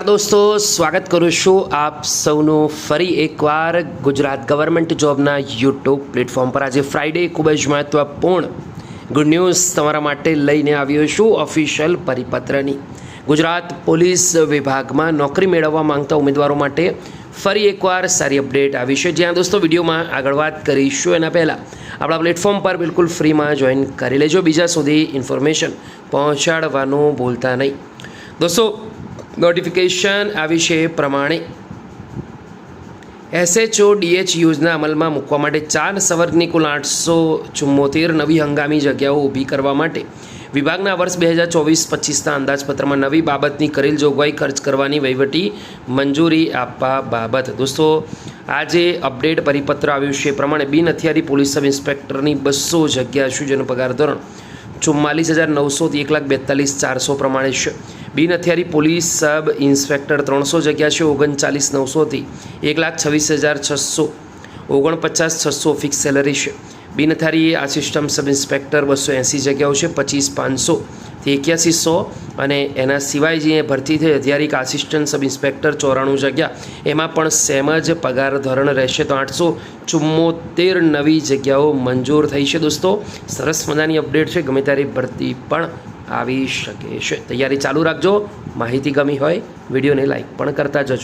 दोस्तों स्वागत करूँ छूँ आप सौनु फरी एकवार गुजरात गवर्नमेंट जॉबना यूट्यूब प्लेटफॉर्म पर। आज फ्राइडे खूब ज महत्वपूर्ण गुड न्यूज़ तमारा माटे लईने आव्यो छूँ। ऑफिशियल परिपत्रनी गुजरात पोलीस विभाग में नौकरी मेळववा मांगता उम्मीदवारों माटे फरी एकवार सारी अपडेट आवी छे। ज्यां दोस्तों विडियो में आगळ वात करीशुं एना पहला आपणा प्लेटफॉर्म पर बिल्कुल फ्री में जॉइन करी लेजो। बीजा सुधी इन्फॉर्मेशन पहोंचाडवानुं भूलता नहीं। दोस्तों नोटिफिकेशन आ विषय प्रमाणे SHO DH योजना अमल में मूकवा माटे 4 संवर्गनी कुल 874 नवी हंगामी जग्याओ ऊभी करवा माटे विभागना वर्ष 2024-25 अंदाजपत्र में नवी बाबतनी करेल जोगवाई खर्च करवानी वहीवटी मंजूरी आपवा बाबत दोस्तों आज अपडेट परिपत्र आव्युं छे। प्रमाणे बिन हथियारी पोलीस सब इंस्पेक्टरनी 200 जग्या छे जेनो पगार धोरण 44,900 થી 1,42,400 प्रमाणे छे। बिन हथियारी पोलीस सब इंस्पेक्टर 300 जग्या छे 39,900 થી 1,26,600 49,600 फिक्स सेलरी छे। बिन हथियारी आसिस्टंट सब इंस्पेक्टर 280 जग्याओ छे 25,500 થી 81,100 અને એના સિવાય જે ભરતી થઈ હથિયારી આસિસ્ટન્ટ सब इंस्पेक्टर 94 જગ્યા એમાં પણ સેમ જ પગાર ધોરણ રહેશે। તો 874 નવી જગ્યાઓ મંજૂર થઈ છે। दोस्तों સરસ મજાની અપડેટ છે। ગમે ત્યારે ભરતી પણ આવી શકે છે। તૈયારી ચાલુ રાખજો। માહિતી ગમી હોય વિડીયોને લાઈક પણ કરતા જજો।